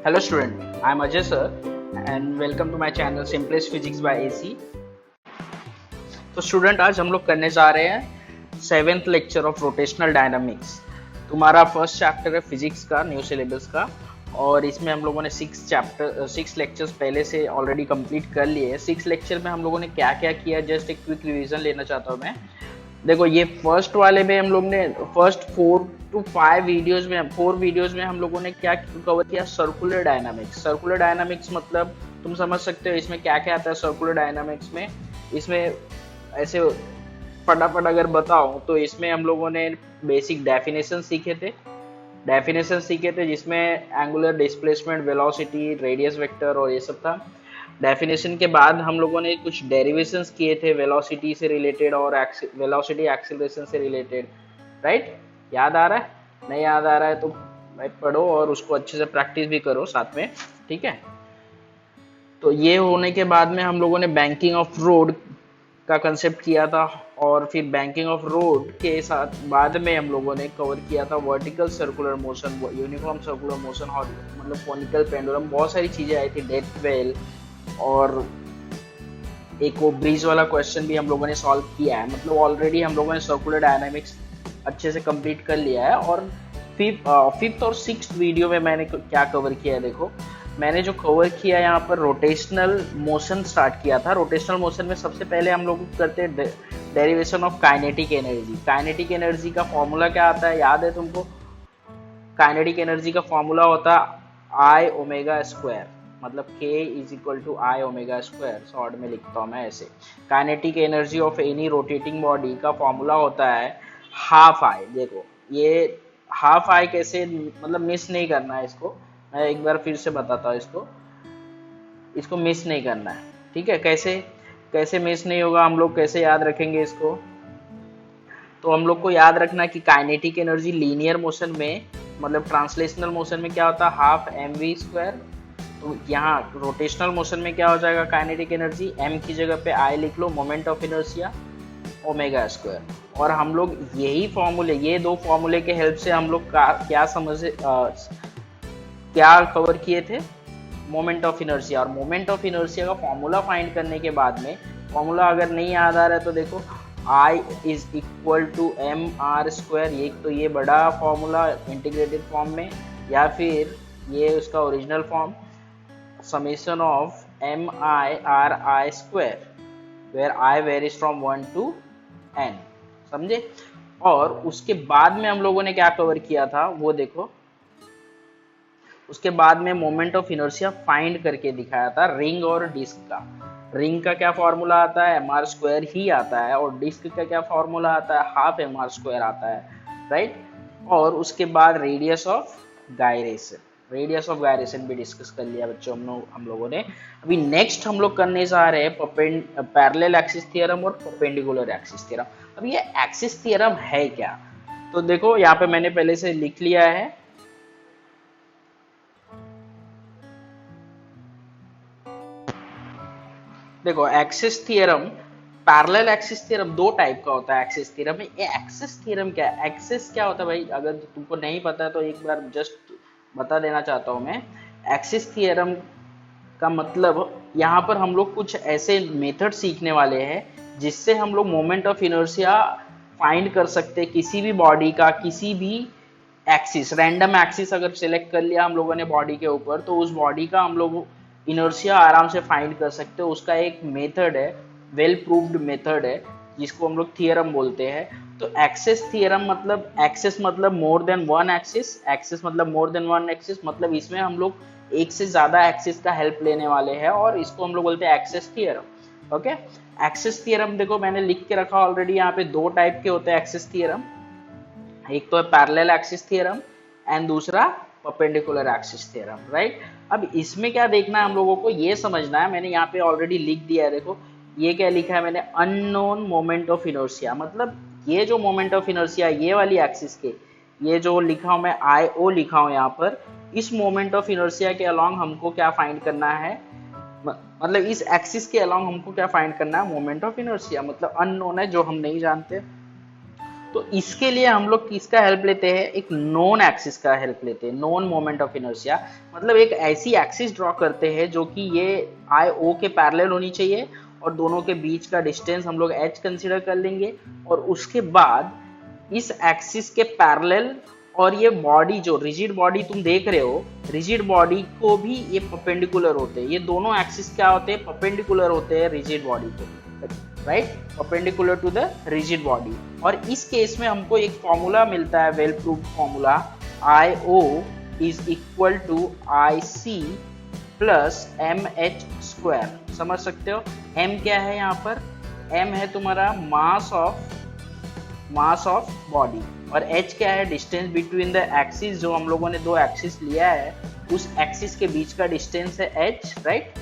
Hello student, I am Ajay sir and welcome to my channel Simplest Physics by AC। तो student आज हम लोग करने जा रहे हैं 7th lecture of rotational dynamics. तुम्हारा फर्स्ट चैप्टर है फिजिक्स का न्यू सिलेबस का और इसमें हम लोगों ने 6 लेक्चर्स पहले से ऑलरेडी कंप्लीट कर लिए हैं। 6 लेक्चर में हम लोगों ने क्या क्या किया जस्ट एक क्विक रिवीजन लेना चाहता हूँ मैं। देखो ये फर्स्ट वाले में हम लोग ने फर्स्ट 4 to 5 वीडियोस में हम लोगों ने क्या कवर किया, सर्कुलर डायनामिक्स। सर्कुलर डायनामिक्स मतलब तुम समझ सकते हो इसमें क्या क्या आता है। सर्कुलर डायनामिक्स में इसमें ऐसे फटाफट अगर बताओ तो इसमें हम लोगों ने बेसिक डेफिनेशन सीखे थे जिसमें angular displacement, velocity, radius vector और ये सब था। डेफिनेशन के बाद हम लोगों ने कुछ डेरिवेशंस किए थे वेलोसिटी से रिलेटेड और वेलोसिटी एक्सेलरेशन से रिलेटेड, राइट? याद आ रहा है? नहीं याद आ रहा है तो भाई पढ़ो और उसको अच्छे से प्रैक्टिस भी करो साथ में, ठीक है? तो ये होने के बाद में हम लोगों ने बैंकिंग ऑफ रोड का कंसेप्ट किया था और फिर बैंकिंग ऑफ रोड के साथ बाद में हम लोगों ने कवर किया था vertical circular motion, uniform circular motion और मतलब कोनिकल पेंडुलम। बहुत सारी चीजें आई थी, डेथ वेल और एक वो ब्रिज वाला क्वेश्चन भी हम लोगों ने सॉल्व किया है। मतलब ऑलरेडी हम लोगों ने सर्कुलर डायनामिक्स अच्छे से कंप्लीट कर लिया है। और फिफ्थ और सिक्स्थ वीडियो में मैंने क्या कवर किया है, देखो मैंने जो कवर किया यहाँ पर रोटेशनल मोशन स्टार्ट किया था। रोटेशनल मोशन में सबसे पहले हम लोग करते हैं derivation of kinetic energy. Kinetic energy का फॉर्मूला क्या आता है, याद है तुमको? काइनेटिक एनर्जी का फॉर्मूला होता है आई ओमेगा स्क्वायर, मतलब K is equal to I omega square. Short में लिखता हूँ मैं ऐसे। Kinetic energy of any rotating body का फॉर्मूला होता है हाफ आई। देखो ये हाफ आई कैसे, मतलब मिस नहीं करना है इसको, मैं एक बार फिर से बताता हूँ इसको मिस नहीं करना है, ठीक है? कैसे मिस नहीं होगा, हम लोग कैसे याद रखेंगे इसको? तो हम लोग को याद रखना कि काइनेटिक एनर्जी लीनियर मोशन में, मतलब ट्रांसलेशनल मोशन में क्या होता है, हाफ एम वी स्क्वायर। तो यहाँ रोटेशनल मोशन में क्या हो जाएगा, काइनेटिक एनर्जी एम की जगह पे आई लिख लो, moment of inertia omega square. और हम लोग यही फॉर्मूले, ये दो फॉर्मूले के हेल्प से हम लोग क्या कवर किए थे, मोमेंट ऑफ इनर्शिया। और मोमेंट ऑफ इनर्शिया का फॉर्मूला फाइंड करने के बाद में, फॉर्मूला अगर नहीं याद आ रहा है तो देखो I is equal to M R square, ये बड़ा फॉर्मूला इंटीग्रेटेड फॉर्म में, या फिर ये उसका original form summation of M I R I square where I varies from 1 to n, समझे? और उसके बाद में हम लोगों ने क्या कवर किया था वो देखो, उसके बाद में मोमेंट ऑफ इनर्शिया फाइंड करके दिखाया था रिंग और डिस्क का। रिंग का क्या फॉर्मूला आता है, एम आर स्क्वायर ही आता है, और डिस्क का क्या फॉर्मूला आता है, हाफ एम आर स्क्वायर आता है, राइट? और उसके बाद रेडियस ऑफ गायरेशन भी डिस्कस कर लिया बच्चों हम लोगों ने। अभी नेक्स्ट हम लोग करने जा रहे हैं पैरेलल एक्सिस थ्योरम और परपेंडिकुलर एक्सिस थ्योरम। अब ये एक्सिस थ्योरम है क्या, तो देखो यहाँ पे मैंने पहले से लिख लिया है। देखो axis theorem, parallel axis theorem दो टाइप का होता है। एक्सिस थ्योरम में ये एक्सिस थ्योरम क्या है, एक्सिस क्या होता है भाई, अगर तुमको नहीं पता है तो एक बार जस्ट बता देना चाहता हूं मैं। एक्सिस थ्योरम का मतलब यहाँ पर हम लोग कुछ ऐसे मेथड सीखने वाले हैं जिससे हम लोग मोमेंट ऑफ इनर्शिया फाइंड कर सकते हैं किसी भी बॉडी का, किसी भी एक्सिस, रैंडम एक्सिस अगर सिलेक्ट कर लिया हम लोगों ने बॉडी के ऊपर, तो उस बॉडी का हम लोग इनर्शिया आराम से फाइंड कर सकते हो। उसका एक मेथड है, वेल प्रूव्ड मेथड है, जिसको हम लोग थियरम बोलते हैं। तो एक्सिस थियरम मतलब, एक्सिस मतलब more than one axis, axis मतलब मोर देन वन एक्सिस, मतलब इसमें हम लोग एक से ज्यादा एक्सिस का हेल्प लेने वाले हैं और इसको हम लोग बोलते हैं axis theorem. Okay, axis theorem देखो मैंने लिख के रखा ऑलरेडी, यहाँ पे दो टाइप के होते हैं एक्सिस थियरम। एक तो है पैरेलल एक्सिस थियरम एंड दूसरा परपेंडिकुलर एक्सिस थ्योरम, राइट? अब इसमें क्या देखना है हम लोगों को, ये समझना है। मैंने यहाँ पे ऑलरेडी लिख दिया है, देखो ये क्या लिखा है मैंने, अननोन मोमेंट ऑफ इनर्शिया। मतलब ये जो मोमेंट ऑफ इनर्शिया ये वाली एक्सिस के, ये जो लिखा हूं मैं आई ओ लिखा हूं यहाँ पर, इस मोमेंट ऑफ इनर्शिया के अलोंग हमको क्या फाइंड करना है, मतलब इस एक्सिस के अलोंग हमको क्या फाइंड करना है, मोमेंट ऑफ इनर्शिया। मतलब अननोन है, जो हम नहीं जानते, तो इसके लिए हम लोग किसका हेल्प लेते हैं, एक नॉन एक्सिस का हेल्प लेते हैं, नॉन मोमेंट ऑफ इनर्शिया। मतलब एक ऐसी एक्सिस ड्रॉ करते हैं जो कि ये आई ओ के पैरेलल होनी चाहिए और दोनों के बीच का डिस्टेंस हम लोग h कंसीडर कर लेंगे, और उसके बाद इस एक्सिस के पैरेलल, और ये बॉडी जो रिजिड बॉडी तुम देख रहे हो, रिजिड बॉडी को भी ये परपेंडिकुलर होते हैं, ये दोनों एक्सिस क्या होते हैं, परपेंडिकुलर होते हैं रिजिड बॉडी को, right, perpendicular to the rigid body. और इस केस में हमको एक फॉर्मूला मिलता है, well proved formula, I O is equal to I C plus M H square. समझ सकते हो, m क्या है यहाँ पर, m है तुम्हारा मास ऑफ बॉडी, और h क्या है, डिस्टेंस बिटवीन द एक्सिस, जो हम लोगों ने दो एक्सिस लिया है उस एक्सिस के बीच का डिस्टेंस है h, राइट।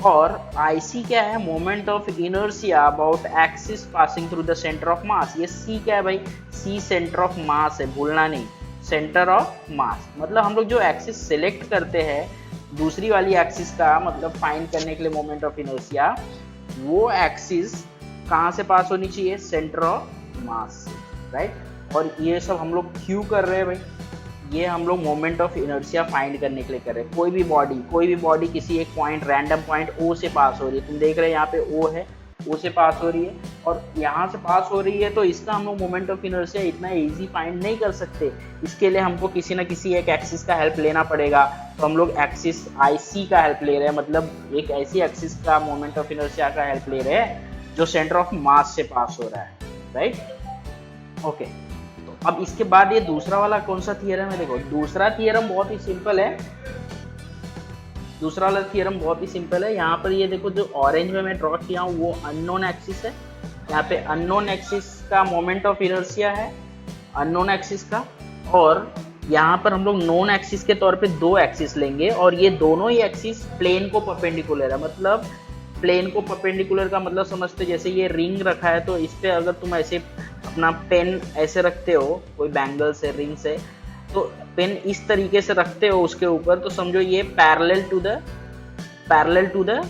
और IC क्या है, moment of inertia about axis passing through the centre of mass. ये C क्या है भाई, C सेंटर ऑफ मास है, भूलना नहीं, सेंटर ऑफ मास। मतलब हम लोग जो एक्सिस सिलेक्ट करते हैं दूसरी वाली एक्सिस का, मतलब फाइंड करने के लिए मोमेंट ऑफ इनर्शिया, वो एक्सिस कहाँ से पास होनी चाहिए, सेंटर ऑफ मास से, राइट। और ये सब हम लोग क्यों कर रहे हैं भाई, ये हम लोग मोमेंट ऑफ इनर्शिया फाइंड करने के लिए कर रहे हैं। कोई भी बॉडी किसी एक पॉइंट, रैंडम पॉइंट O से पास हो रही है, तुम देख रहे हैं यहाँ पे O है, O से पास हो रही है और यहाँ से पास हो रही है, तो इसका हम लोग मोमेंट ऑफ इनर्शिया इतना इजी फाइंड नहीं कर सकते। इसके लिए हमको किसी ना किसी एक एक्सिस का हेल्प लेना पड़ेगा, तो हम लोग एक्सिस IC का हेल्प ले रहे हैं, मतलब एक ऐसी एक्सिस का मोमेंट ऑफ इनर्शिया का हेल्प ले रहे हैं जो सेंटर ऑफ मास से पास हो रहा है, राइट। ओके, तो अब इसके बाद ये दूसरा वाला कौन सा थियरम है, देखो दूसरा थियरम बहुत ही सिंपल है, दूसरा वाला थियरम बहुत ही सिंपल है। यहाँ पर ये देखो जो ऑरेंज में मैं ड्रॉ किया हूँ वो अननोन एक्सिस है, यहाँ पे अननोन एक्सिस का मोमेंट ऑफ इनर्शिया है, अननोन एक्सिस का, और यहाँ पर हम लोग नोन एक्सिस के तौर पे दो एक्सिस लेंगे, और ये दोनों ही एक्सिस प्लेन को परपेंडिकुलर है। मतलब प्लेन को परपेंडिकुलर का मतलब समझते, जैसे ये रिंग रखा है तो इस पे अगर तुम ऐसे अपना पेन ऐसे रखते हो, कोई बैंगल से, रिंग से, तो पेन इस तरीके से रखते हो उसके ऊपर, तो समझो ये parallel to the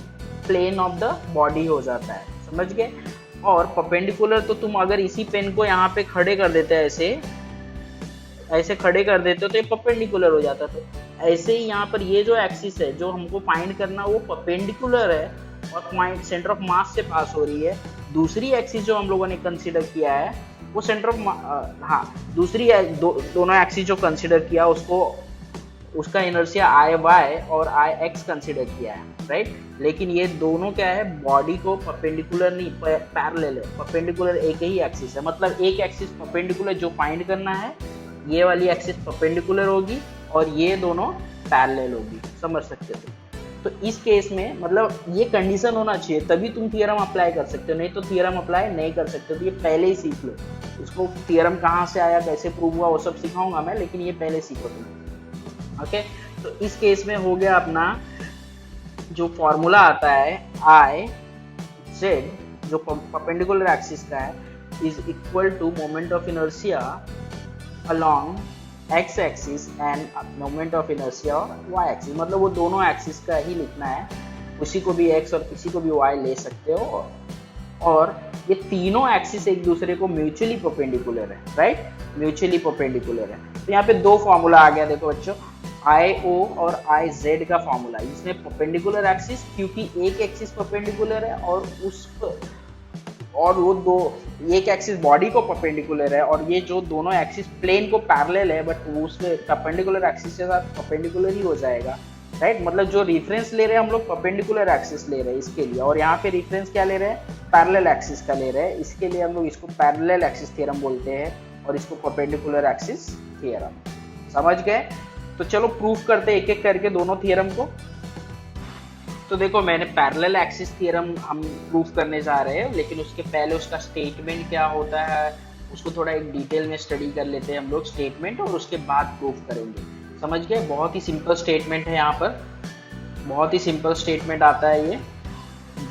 plane of the body हो जाता है, समझ गए। और परपेंडिकुलर तो तुम अगर इसी पेन को यहाँ पे खड़े कर देते हैं, ऐसे खड़े कर देते हो तो ये परपेंडिकुलर हो जाता। तो ऐसे ही यहाँ पर ये जो एक्सिस है जो हमको फाइंड करना, वो परपेंडिकुलर है और पॉइंट सेंटर ऑफ मास से पास हो रही है। दूसरी एक्सिस जो हम लोगों ने कंसीडर किया है वो सेंटर ऑफ दूसरी दोनों एक्सिस जो कंसीडर किया उसका इनर्शिया IY और IX कंसीडर किया है, राइट। लेकिन ये दोनों क्या है, बॉडी को परपेंडिकुलर नहीं, पैरेलल है, परपेंडिकुलर एक ही एक्सिस है। मतलब एक एक्सिस परपेंडिकुलर जो फाइंड करना है, ये वाली एक्सिस परपेंडिकुलर होगी और ये दोनों पैरेलल होगी, समझ सकते हो। तो इस केस में मतलब ये कंडीशन होना चाहिए, तभी तुम थियरम अप्लाई कर सकते हो, नहीं तो थियरम अप्लाई नहीं कर सकते। तो ये पहले ही सीख लो, इसको थियरम कहाँ से आया, कैसे प्रूव हुआ, वो सब सिखाऊंगा मैं, लेकिन ये पहले सीखो तुम। ओके, तो इस केस में हो गया अपना जो फॉर्मूला आता है IZ जो परपेंडिकुलर एक्सिस का है, is equal to moment of inertia along x axis and moment of inertia y axis. मतलब वो दोनों एक्सिस का ही लिखना है, किसी को भी x और किसी को भी y ले सकते हो, और ये तीनों एक्सिस एक दूसरे को म्यूचुअली परपेंडिकुलर है, राइट, म्यूचुअली परपेंडिकुलर है। तो यहाँ पे दो फॉर्मूला आ गया, देखो बच्चों, IO और IZ का फॉर्मूला। इसमें परपेंडिकुलर एक्सिस, क्योंकि एक एक्सिस परपेंडिकुलर है और वो दो, एक एक्सिस बॉडी को परपेंडिकुलर है, और ये जो दोनों एक्सिस प्लेन को पैरेलल है, बट वो उसमें परपेंडिकुलर एक्सिस के साथ परपेंडिकुलर ही हो जाएगा, राइट। मतलब जो रेफरेंस ले रहे हैं हम लोग परपेंडिकुलर एक्सिस ले रहे हैं इसके लिए, और यहाँ पे रेफरेंस क्या ले रहे हैं, पैरेलल एक्सिस का ले रहे हैं। इसके लिए हम लोग इसको पैरेलल एक्सिस थ्योरम बोलते हैं और इसको परपेंडिकुलर एक्सिस थ्योरम, समझ गए। तो चलो प्रूफ करते एक एक करके दोनों थ्योरम को। तो देखो मैंने पैरेलल एक्सिस थ्योरम हम प्रूफ करने जा रहे हैं, लेकिन उसके पहले उसका स्टेटमेंट क्या होता है उसको थोड़ा एक डिटेल में स्टडी कर लेते हैं हम लोग, स्टेटमेंट, और उसके बाद प्रूफ करेंगे, समझ गए। बहुत ही सिंपल स्टेटमेंट है, यहाँ पर बहुत ही सिंपल स्टेटमेंट आता है, ये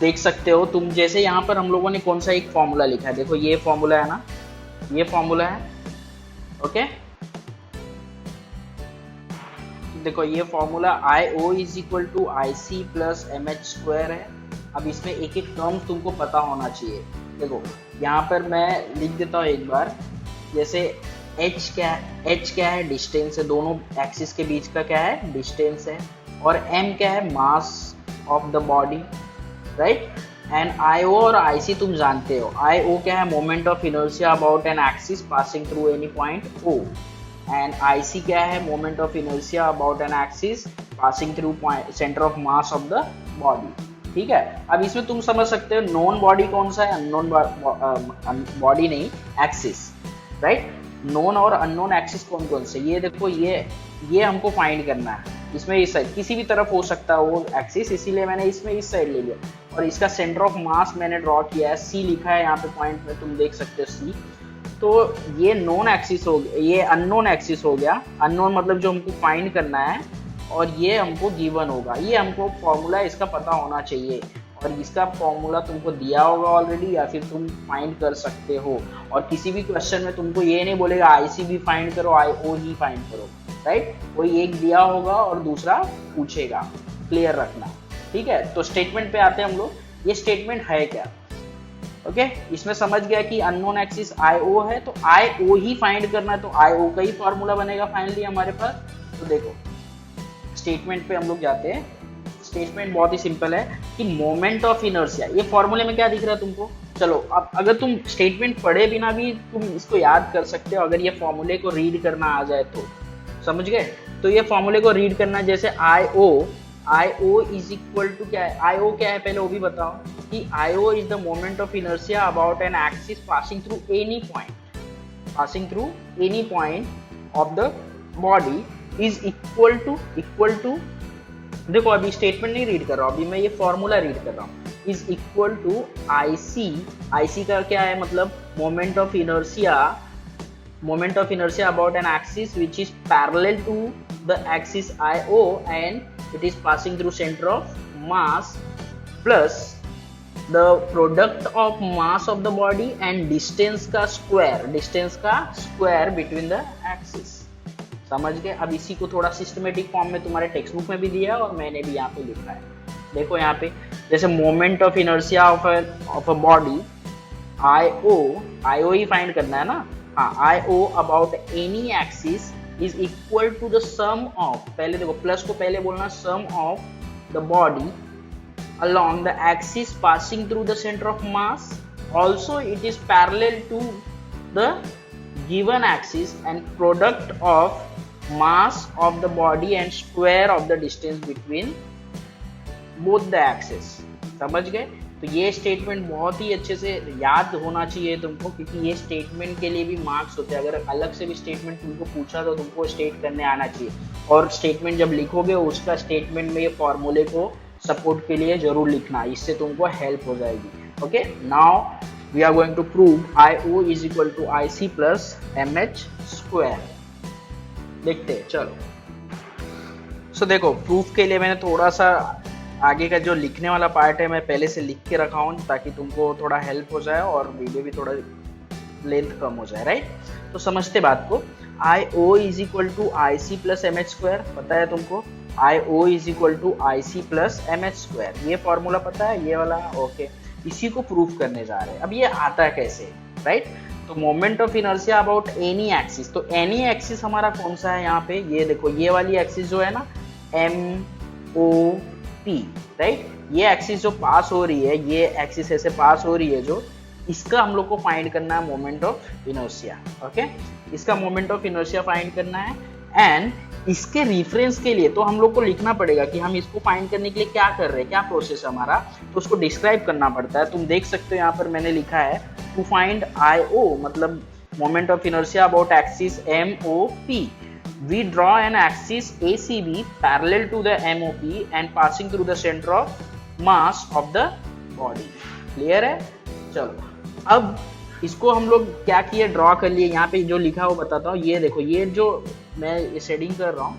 देख सकते हो तुम। जैसे यहाँ पर हम लोगों ने कौन सा एक फॉर्मूला लिखा है, देखो ये फॉर्मूला है ना, ये फॉर्मूला है, ओके। देखो ये formula IO is equal to IC plus MH square है। अब इसमें एक एक टर्म तुमको पता होना चाहिए। देखो यहाँ पर मैं लिख देता हूँ एक बार, जैसे h क्या है, डिस्टेंस है, दोनों एक्सिस के बीच का क्या है, डिस्टेंस है। और m क्या है, mass of the body, right. And IO और IC तुम जानते हो, IO क्या है, moment of inertia about an axis passing through any point O, and IC क्या है, moment of inertia about an axis passing through centre of mass of the body. ठीक है, अब इसमें तुम समझ सकते हो नोन बॉडी कौन सा है, अननोन बॉडी नहीं, एक्सिस, राइट। नोन और अननोन एक्सिस कौन कौन से, ये देखो, ये हमको फाइंड करना है। इसमें इस साइड किसी भी तरफ हो सकता है वो एक्सिस, इसीलिए मैंने इसमें इस साइड ले लिया। और इसका सेंटर ऑफ मास मैंने ड्रॉ किया है, C लिखा है यहाँ पे पॉइंट में, तुम देख सकते हो C। तो ये नोन एक्सिस हो गया, ये अननोन एक्सिस हो गया। अननोन मतलब जो हमको फाइंड करना है, और ये हमको गिवन होगा। ये हमको फॉर्मूला इसका पता होना चाहिए, और इसका फॉर्मूला तुमको दिया होगा ऑलरेडी, या फिर तुम फाइंड कर सकते हो। और किसी भी क्वेश्चन में तुमको ये नहीं बोलेगा IC भी फाइंड करो, IO ही फाइंड करो, राइट। कोई एक दिया होगा और दूसरा पूछेगा, क्लियर रखना, ठीक है। तो स्टेटमेंट पे आते हैं हम लोग। ये स्टेटमेंट है क्या, ओके। इसमें समझ गया कि अननोन एक्सिस IO है, तो IO ही फाइंड करना है, तो IO का ही फॉर्मूला बनेगा फाइनली हमारे पास। तो देखो स्टेटमेंट पे हम लोग जाते हैं। स्टेटमेंट बहुत ही सिंपल है कि मोमेंट ऑफ इनर्शिया, ये फॉर्मूले में क्या दिख रहा है तुमको, चलो अब अगर तुम स्टेटमेंट पढ़े बिना भी तुम इसको याद कर सकते हो, अगर ये फॉर्मूले को रीड करना आ जाए तो, समझ गए। तो ये फॉर्मूले को रीड करना, जैसे IO इज इक्वल टू क्या है, IO क्या है पहले वो भी बताओ, कि IO is the moment of inertia about an axis passing through any point of the body is equal to, देखो अभी स्टेटमेंट नहीं रीड कर रहा हूँ, अभी मैं ये फॉर्मूला रीड कर रहा हूँ, इज इक्वल टू IC का क्या है मतलब, moment of inertia about an axis which is parallel to the axis IO and it is passing through center of mass plus the product of mass of the body and distance का square between the axis। समझ गए। अब इसी को थोड़ा systematic form में तुम्हारे text book में भी दिया है और मैंने भी यहाँ पे लिखा है। देखो यहाँ पे जैसे moment of inertia of a body IO ही फाइंड करना है ना, हाँ, IO about any axis is equal to the sum of, पहले देखो प्लस को पहले बोलना, sum of the body along the axis passing through the center of mass, also it is parallel to the given axis and product of mass of the body and square of the distance between both the axis। समझ गए। तो ये statement बहुत ही अच्छे से याद होना चाहिए तुमको, क्योंकि ये स्टेटमेंट के लिए भी मार्क्स होते हैं। अगर अलग से भी स्टेटमेंट तुमको पूछा तो तुमको स्टेट करने आना चाहिए, और स्टेटमेंट जब लिखोगे उसका स्टेटमेंट में ये फॉर्मूले को सपोर्ट के लिए जरूर लिखना, इससे तुमको हेल्प हो जाएगी। Okay, now we are going to prove IO is equal to IC plus MH square. देखते हैं, चलो। सो देखो प्रूफ के लिए मैंने थोड़ा सा आगे का जो लिखने वाला पार्ट है मैं पहले से लिख के रखा हूँ, ताकि तुमको थोड़ा हेल्प हो जाए और वीडियो भी थोड़ा लेंथ कम हो जाए, राइट। तो समझते बात को। IO is equal to IC plus MH square, पता है तुमको। IO is equal to IC plus MH square, ये फॉर्मूला पता है, ये वाला, ओके। इसी को प्रूफ करने जा रहे हैं। अब ये आता है कैसे, राइट। तो moment of inertia about any axis, तो एनी एक्सिस हमारा कौन सा है यहाँ पे, ये देखो, ये वाली एक्सिस जो है ना, MOP, राइट। ये एक्सिस जो पास हो रही है, ये एक्सिस ऐसे पास हो रही है जो, इसका हम लोग को फाइंड करना है मोमेंट ऑफ इनर्शिया, ओके। इसका मोमेंट ऑफ इनर्शिया फाइंड करना है, एंड इसके रेफरेंस के लिए तो हम लोग को लिखना पड़ेगा कि हम इसको फाइंड करने के लिए क्या कर रहे हैं, क्या प्रोसेस है हमारा, तो उसको डिस्क्राइब करना पड़ता है। तुम देख सकते हो यहाँ पर मैंने लिखा है टू फाइंड IO मतलब moment of inertia about axis MOP, we draw an axis ACB parallel to the MOP and passing through the center of mass of the body। Clear है। चलो अब इसको हम लोग क्या किए, ड्रॉ कर लिए। यहाँ पे जो लिखा है वो बताता हूँ। ये देखो, ये जो मैं शेडिंग कर रहा हूँ,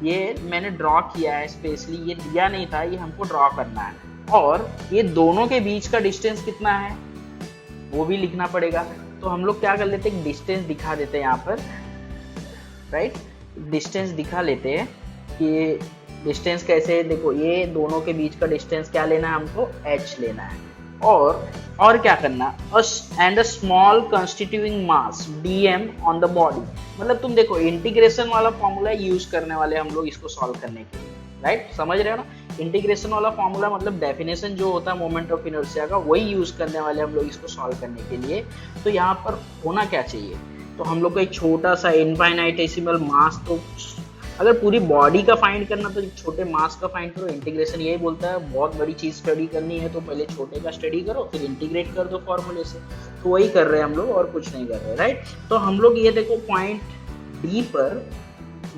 ये मैंने ड्रॉ किया है स्पेशली, ये दिया नहीं था, ये हमको ड्रॉ करना है। और ये दोनों के बीच का डिस्टेंस कितना है वो भी लिखना पड़ेगा। तो हम लोग क्या कर लेते हैं, डिस्टेंस दिखा देते हैं यहाँ पर, राइट। डिस्टेंस दिखा लेते हैं कि डिस्टेंस कैसे है। देखो, ये दोनों के बीच का डिस्टेंस क्या लेना है हमको, H लेना है। और क्या करना, and a small constituting mass d m on the body. मतलब तुम देखो इंटीग्रेशन वाला फॉर्मूला यूज करने वाले हम लोग इसको सॉल्व करने के लिए, राइट, समझ रहे हो ना। इंटीग्रेशन वाला फॉर्मूला मतलब डेफिनेशन जो होता है मोमेंट ऑफ इनर्शिया का, वही यूज करने वाले हम लोग इसको सॉल्व करने के लिए। तो यहाँ पर होना क्या चाहिए, तो हम लोग को एक छोटा सा इनफाइनाइटेसिमल मास, तो अगर पूरी बॉडी का फाइंड करना तो छोटे मास का फाइंड करो। इंटीग्रेशन यही बोलता है बहुत बड़ी चीज स्टडी करनी है तो पहले छोटे का स्टडी करो, फिर इंटीग्रेट कर दो फॉर्मूले से। तो वही कर रहे हैं हम लोग और कुछ नहीं कर रहे, राइट। तो हम लोग ये देखो पॉइंट डी पर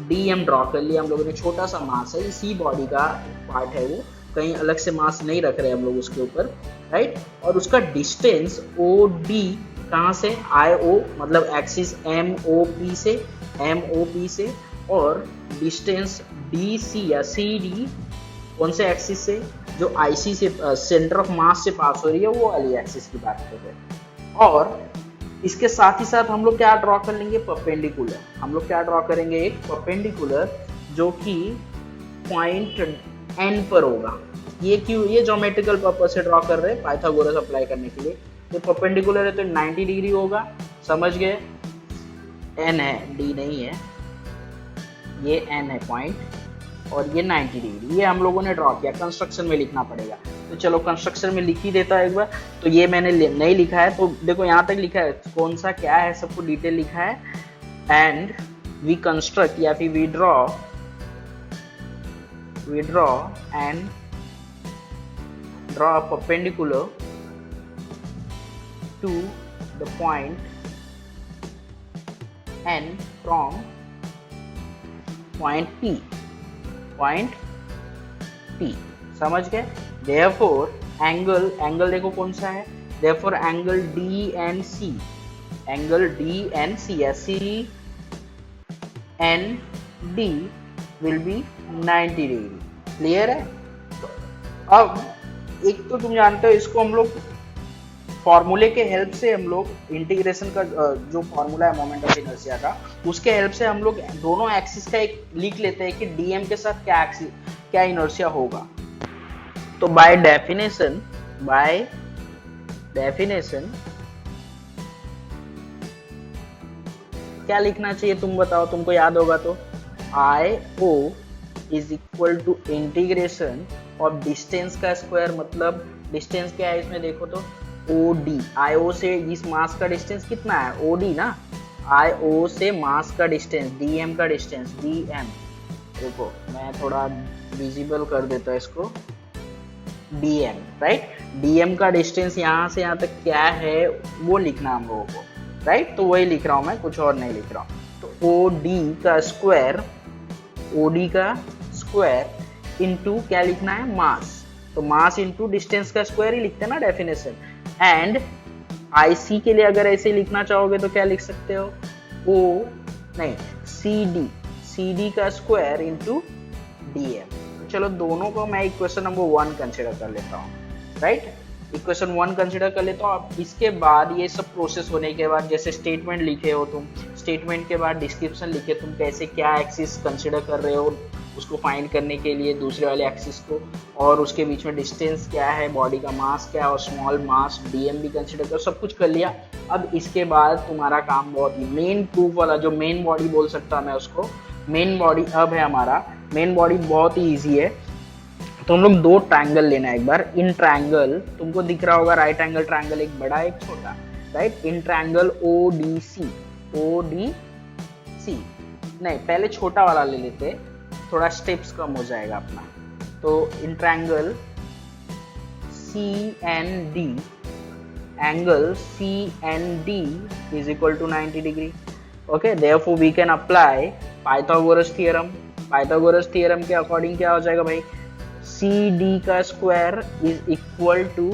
डीएम ड्रॉ कर लिया हम लोगों ने, छोटा सा मास है, इसी बॉडी का पार्ट है वो, कहीं अलग से मास नहीं रख रहे हम लोग उसके ऊपर, राइट। और उसका डिस्टेंस ओ डी कहाँ से, आई ओ मतलब एक्सिस एम ओ पी से, और डिस्टेंस डी सी या सी डी कौन से एक्सिस से, जो आईसी से सेंटर ऑफ मास से पास हो रही है वो वाली एक्सिस की बात कर रहे हैं। और इसके साथ ही साथ हम लोग क्या ड्रॉ कर लेंगे, परपेंडिकुलर। हम लोग क्या ड्रॉ करेंगे, एक परपेंडिकुलर जो कि पॉइंट एन पर होगा। ये क्यों, ये ज्योमेट्रिकल पर्पस से ड्रॉ कर रहे हैं, पाइथागोरस अप्लाई करने के लिए। तो परपेंडिकुलर है तो 90 डिग्री होगा, समझ गए। एन है, डी नहीं है, ये एन है पॉइंट, और ये 90 डिग्री, ये हम लोगों ने ड्रॉ किया। कंस्ट्रक्शन में लिखना पड़ेगा, तो चलो कंस्ट्रक्शन में लिख ही देता है एक बार। तो ये मैंने नहीं लिखा है, तो देखो यहाँ तक लिखा है, कौन सा क्या है सबको डिटेल लिखा है। एंड वी कंस्ट्रक्ट या फिर we draw and draw perpendicular to the point N from point P, समझ गए। देयरफॉर एंगल देखो कौन सा है, therefore angle D and C या C N D will be 90 degree, clear है। तो अब एक तो तुम जानते हो इसको हम लोग फॉर्मूले के हेल्प से, हम लोग इंटीग्रेशन का जो फॉर्मूला है मोमेंट ऑफ इनर्शिया का, उसके हेल्प से हम लोग दोनों एक्सिस का एक लिख लेते हैं कि डीएम के साथ क्या इनर्शिया होगा। तो बाय डेफिनेशन क्या लिखना चाहिए तुम बताओ, तुमको याद होगा तो I O is equal to integration of distance का स्क्वायर, मतलब डिस्टेंस क्या है इसमें देखो तो ओ डी, आई ओ से इस मास का डिस्टेंस कितना है, ओ डी ना, आई ओ से मास का डिस्टेंस, डी एम का डिस्टेंस, डी एम, देखो मैं थोड़ा विजिबल कर देता हूँ इसको, D M, right. D M का डिस्टेंस यहाँ से यहाँ तक क्या है वो लिखना हम लोगों को, राइट। तो वही लिख रहा हूँ मैं, कुछ और नहीं लिख रहा हूँ। तो ओ डी का स्क्वायर इंटू क्या लिखना है, मास, तो मास इंटू डिस्टेंस का स्क्वायर ही लिखते हैं ना डेफिनेशन। एंड आईसी के लिए अगर ऐसे लिखना चाहोगे तो क्या लिख सकते हो, सी डी का स्क्वायर इंटू डी एम। चलो दोनों को मैं इक्वेशन नंबर 1 कंसिडर कर लेता हूँ, राइट। इक्वेशन 1 कंसिडर कर लेता हूँ। अब इसके बाद ये सब प्रोसेस होने के बाद, जैसे स्टेटमेंट लिखे हो तुम, स्टेटमेंट के बाद डिस्क्रिप्शन लिखे तुम कैसे क्या एक्सिस कंसिडर कर रहे हो उसको फाइंड करने के लिए दूसरे वाले एक्सिस को, और उसके बीच में डिस्टेंस क्या है, बॉडी का मास क्या है, और स्मॉल मास डीएम भी कंसिडर कर, सब कुछ कर लिया। अब इसके बाद तुम्हारा काम बहुत ही मेन प्रूफ वाला, जो मेन बॉडी बोल सकता मैं उसको, मेन बॉडी अब है हमारा। मेन बॉडी बहुत ही ईजी है। तो हम लोग 2 ट्रायंगल लेना है एक बार। इन ट्रायंगल तुमको दिख रहा होगा, राइट एंगल ट्रायंगल, एक बड़ा एक छोटा, right. In triangle O D C नहीं, पहले छोटा वाला ले लेते, थोड़ा स्टेप्स कम हो जाएगा अपना। तो in triangle C N D, angle C N D is equal to 90 degree. Okay, therefore we can apply Pythagoras theorem के अकॉर्डिंग क्या हो जाएगा भाई, सी डी का square is equal to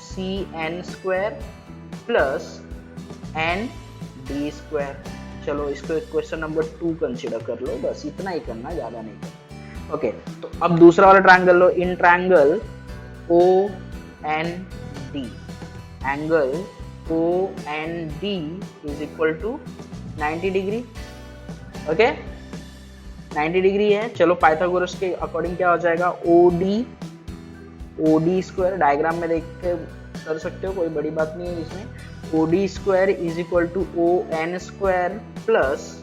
C N square plus N D square. चलो इसको equation number 2 consider कर लो, बस इतना ही करना, ज्यादा नहीं करना। ओके, तो अब दूसरा वाला ट्रायंगल लो। In triangle O N D, angle O N D is equal to 90 degree. Okay, 90 degree है। चलो पाइथागोरस के अकॉर्डिंग क्या हो जाएगा, ओ डी स्क्वायर, डायग्राम में देख के कर सकते हो, कोई बड़ी बात नहीं है इसमें। O D square is equal to O N square plus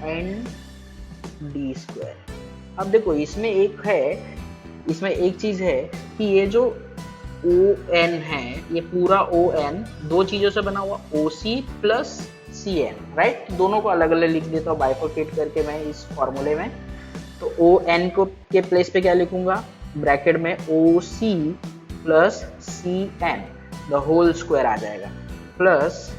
N D square. अब देखो इसमें एक चीज है कि ये जो ओ एन है, ये पूरा ओ एन दो चीजों से बना हुआ, O C plus C N, right. दोनों को अलग अलग लिख देता हूँ बाइफरकेट करके मैं इस फॉर्मूले में। तो ओ एन को के प्लेस पे क्या लिखूंगा, ब्रैकेट में O C plus C N the whole square आ जाएगा, प्लस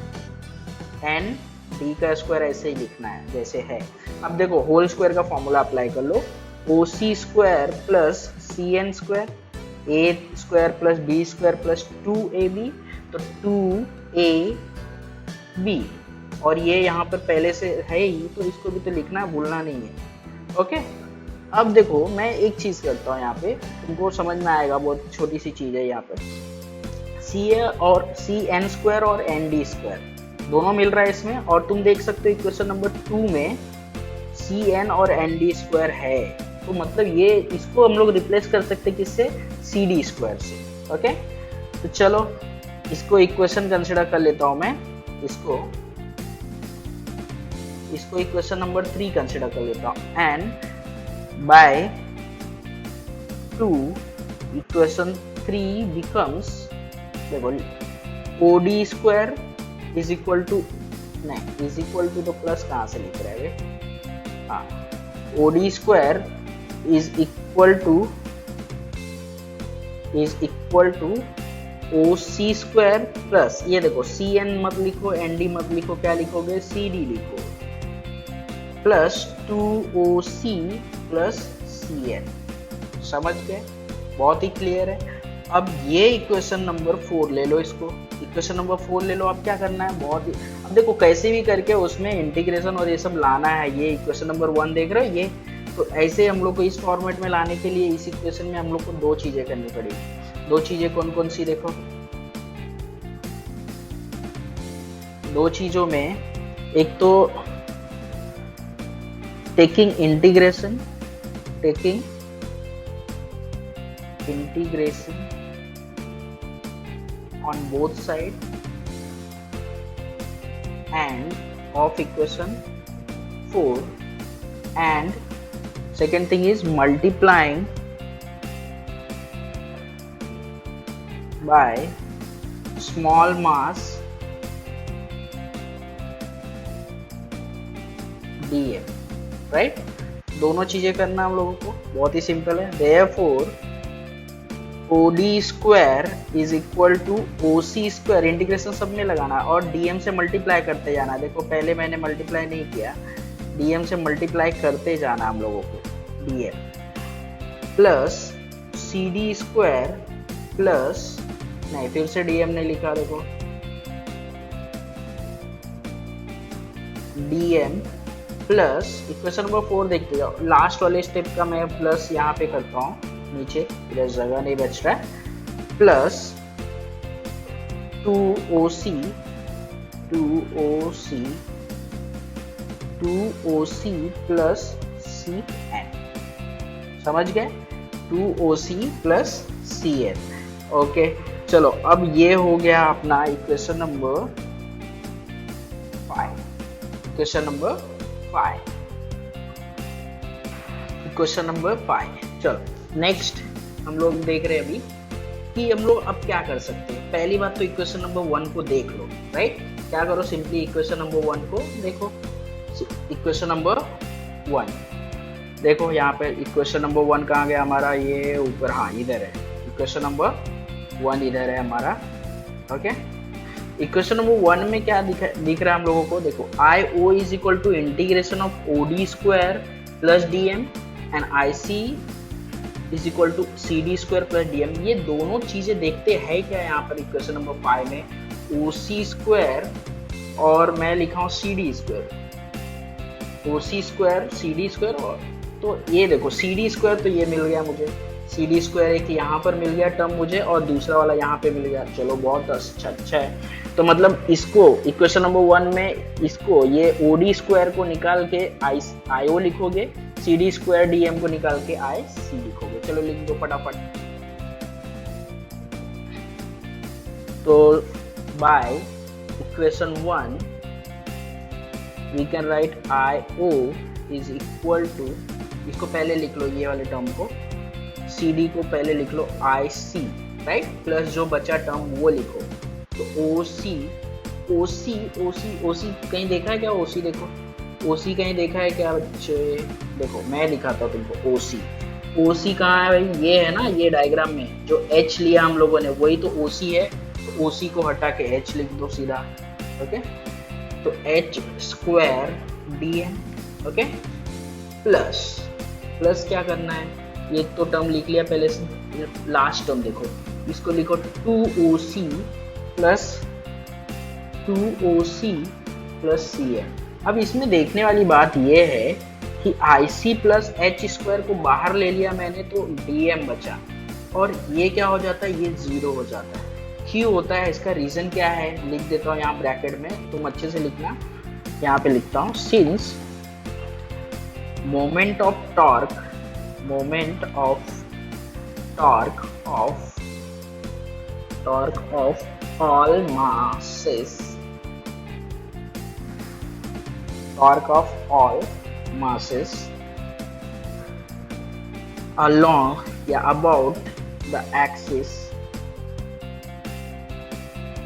एन डी का स्क्वायर ऐसे ही लिखना है जैसे है। अब देखो होल स्क्वायर का फॉर्मूला अप्लाई कर लो, O C square plus C N square, A square plus B square plus 2ab, तो 2ab, और ये यहाँ पर पहले से है ही तो इसको भी तो लिखना, भूलना नहीं है। ओके, अब देखो मैं एक चीज करता हूँ यहाँ पे, तुमको समझ में आएगा, बहुत छोटी सी चीज है यहाँ पे। सी एन स्क्वायर और एन डी स्क्वायर दोनों मिल रहा है इसमें, और तुम देख सकते हो इक्वेशन नंबर 2 में सी एन और एन डी स्क्वायर है, तो मतलब ये इसको हम लोग रिप्लेस कर सकते हैं किससे, सी डी स्क्वायर से। ओके, तो चलो इसको इक्वेशन कंसिडर कर लेता हूं मैं, इसको इक्वेशन नंबर 3 कंसिडर कर लेता हूं, एंड बाय 2 इक्वेशन 3 बिकम्स, देखो O D square is equal to, नहीं इज इक्वल टू तो प्लस कहाँ से लिख रहे हैं, हाँ, O D square is equal to O C square plus, ये देखो सी एन मत लिखो, एन डी मत लिखो, क्या लिखोगे, सी डी लिखो, प्लस 2 OC प्लस सी एन। समझ गए, बहुत ही क्लियर है। अब ये इक्वेशन नंबर 4 ले लो, इसको इक्वेशन नंबर 4 ले लो। अब क्या करना है, बहुत ही, अब देखो कैसे भी करके उसमें इंटीग्रेशन और ये सब लाना है। ये इक्वेशन नंबर 1 देख रहे हो, ये तो ऐसे हम लोग को इस फॉर्मेट में लाने के लिए इस इक्वेशन में हम लोग को दो चीजें करनी पड़ेगी। दो चीजें कौन कौन सी, देखो दो चीजों में, एक तो taking integration on both side and of equation 4, and second thing is multiplying by small mass dm, right। दोनों चीजें करना हम लोगों को, बहुत ही सिंपल है। therefore OD square is equal to OC square, integration सब में लगाना और DM से मल्टीप्लाई करते जाना। देखो पहले मैंने मल्टीप्लाई नहीं किया, DM से मल्टीप्लाई करते जाना हम लोगों को, DM plus CD square plus, नहीं फिर से DM ने लिखा, देखो DM प्लस इक्वेशन नंबर 4 देखते जाओ, लास्ट वाले स्टेप का मैं प्लस यहाँ पे करता हूँ, नीचे इधर जगह नहीं बच रहा है, प्लस 2OC प्लस CN, समझ गए, 2OC प्लस CN। ओके चलो, अब ये हो गया अपना इक्वेशन नंबर 5, इक्वेशन नंबर 5। चलो नेक्स्ट हम लोग देख रहे हैं अभी कि हम लोग अब क्या कर सकते हैं। पहली बात तो इक्वेशन नंबर 1 को देख लो, राइट। क्या करो, सिंपली इक्वेशन नंबर 1 को देखो। इक्वेशन नंबर 1 देखो, यहाँ पे इक्वेशन नंबर 1 कहाँ गया हमारा, ये ऊपर, हाँ इधर है, इक्वेशन नंबर 1 इधर है हमारा। ओके, इक्वेशन नंबर 1 में क्या दिख रहा है हम लोगों को, देखो I O is equal to integration of O D square plus D M and I C is equal to C D square plus D M. ये दोनों चीजें देखते हैं क्या यहाँ पर इक्वेशन नंबर 5 में, ओ सी स्क्वायर और मैं लिखा हूँ सी डी स्क्वायर, ओ सी स्क्वायर सी डी स्क्वायर, और तो ये देखो सी डी स्क्वायर तो ये मिल गया मुझे, सी डी स्क्वायर एक यहाँ पर मिल गया टर्म मुझे और दूसरा वाला यहाँ पे मिल गया। चलो बहुत अच्छा है। तो मतलब इसको इक्वेशन नंबर 1 में इसको ये ओ डी स्क्वायर को निकाल के आई ओ लिखोगे, C D square D M को निकाल के आई सी लिखोगे। चलो लिख दो फटाफट। तो by equation 1 we can write IO is equal to, इसको पहले लिख लो ये वाले टर्म को, CD को पहले लिख लो IC, राइट, प्लस जो बचा टर्म वो लिखो। तो OC कहीं देखा है क्या? OC देखो, OC कहीं देखा है क्या बच्चे? देखो मैं दिखाता हूँ तुमको। OC कहाँ है भाई? ये है ना, ये डायग्राम में जो H लिया हम लोगों ने वही तो OC है। तो OC को हटा के H लिख दो सीधा, ओके। तो H square DM, okay, plus क्या करना है? ये तो टर्म लिख लिया पहले से, लास्ट टर्म देखो, इसको लिखो 2OC प्लस CM। अब इसमें देखने वाली बात ये है कि IC प्लस H स्क्वायर को बाहर ले लिया मैंने तो DM बचा, और ये क्या हो जाता है? ये 0 हो जाता है। क्यों होता है? इसका रीजन क्या है लिख देता हूँ यहाँ ब्रैकेट में, तुम अच्छे से लिखना। यहाँ पे लिखता हूँ, since moment of torque of all masses along about the axis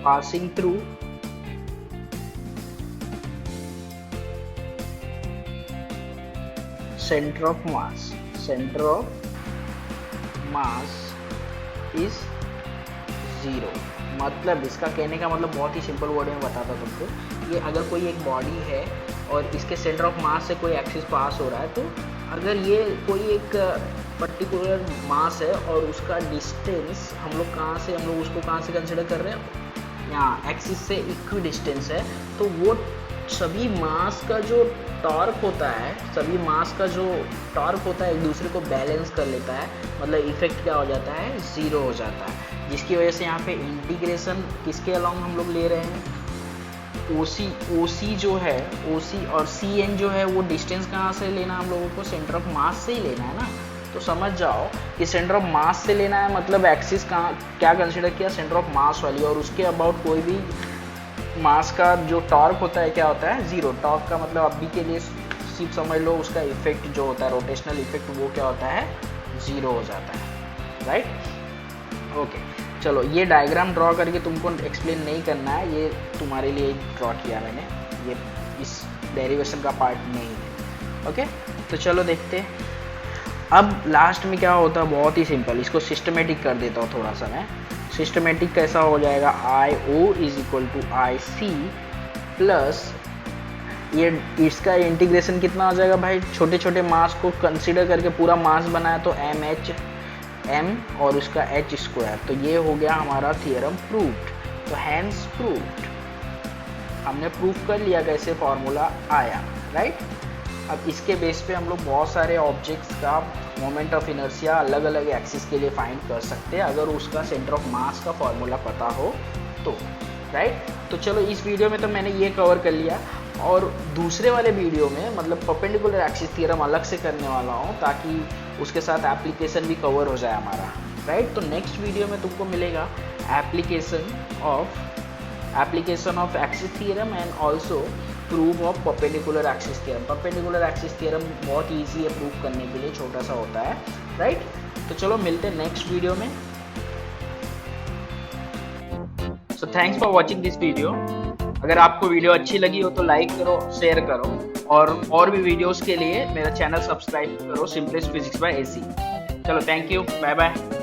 passing through center of mass is 0। मतलब इसका कहने का मतलब बहुत ही सिंपल वर्ड में बताता तुमको। ये अगर कोई एक बॉडी है और इसके सेंटर ऑफ मास से कोई एक्सिस पास हो रहा है, तो अगर ये कोई एक पर्टिकुलर मास है और उसका डिस्टेंस हम लोग उसको कहाँ से कंसिडर कर रहे हैं? यहाँ एक्सिस से इक्वी डिस्टेंस है, तो वो सभी मास का जो टॉर्क होता है एक दूसरे को बैलेंस कर लेता है। मतलब इफेक्ट क्या हो जाता है? 0 हो जाता है, जिसकी वजह से यहाँ पे इंटीग्रेशन किसके अलॉन्ग हम लोग ले रहे हैं? OC जो है, OC और CN जो है वो डिस्टेंस कहाँ से लेना हम लोगों को? सेंटर ऑफ मास से ही लेना है ना। तो समझ जाओ कि सेंटर ऑफ मास से लेना है, मतलब एक्सिस कहाँ क्या कंसिडर किया? सेंटर ऑफ मास वाली, और उसके अबाउट कोई भी मास का जो टॉर्क होता है क्या होता है? 0। टॉर्क का मतलब अभी के लिए सिर्फ समझ लो उसका इफेक्ट जो होता है, रोटेशनल इफेक्ट, वो क्या होता है? 0 हो जाता है, राइट। ओके, चलो ये डायग्राम ड्रॉ करके तुमको एक्सप्लेन नहीं करना है, ये तुम्हारे लिए ड्रॉ किया मैंने, ये इस डेरिवेशन का पार्ट नहीं है, ओके। तो चलो देखते हैं अब लास्ट में क्या होता है। बहुत ही सिंपल, इसको सिस्टमेटिक कर देता हूँ थोड़ा सा मैं। सिस्टमेटिक कैसा हो जाएगा? IO is equal to IC plus ये इसका इंटीग्रेशन कितना हो जाएगा भाई? छोटे छोटे मास को कंसीडर करके पूरा मास बनाया तो M और उसका H स्क्वायर। तो ये हो गया हमारा थियरम प्रूव्ड। तो हैंस प्रूव्ड, हमने प्रूव कर लिया कैसे फॉर्मूला आया, राइट। अब इसके बेस पे हम लोग बहुत सारे ऑब्जेक्ट्स का मोमेंट ऑफ इनर्शिया अलग अलग एक्सिस के लिए फाइंड कर सकते हैं, अगर उसका सेंटर ऑफ मास का फॉर्मूला पता हो तो, राइट। तो चलो इस वीडियो में तो मैंने ये कवर कर लिया, और दूसरे वाले वीडियो में मतलब परपेंडिकुलर एक्सिस थ्योरम अलग से करने वाला हूँ, ताकि उसके साथ एप्लीकेशन भी कवर हो जाए हमारा, राइट। तो नेक्स्ट वीडियो में तुमको मिलेगा application of axis theorem and also proof of perpendicular axis theorem. Perpendicular axis theorem बहुत ईजी है प्रूफ करने के लिए, छोटा सा होता है, राइट। तो चलो मिलते हैं नेक्स्ट वीडियो में। So thanks for watching this video. अगर आपको वीडियो अच्छी लगी हो तो लाइक करो, शेयर करो, और भी वीडियोस के लिए मेरा चैनल सब्सक्राइब करो, सिंपलेस्ट फिजिक्स बाय AC। चलो थैंक यू, बाय बाय।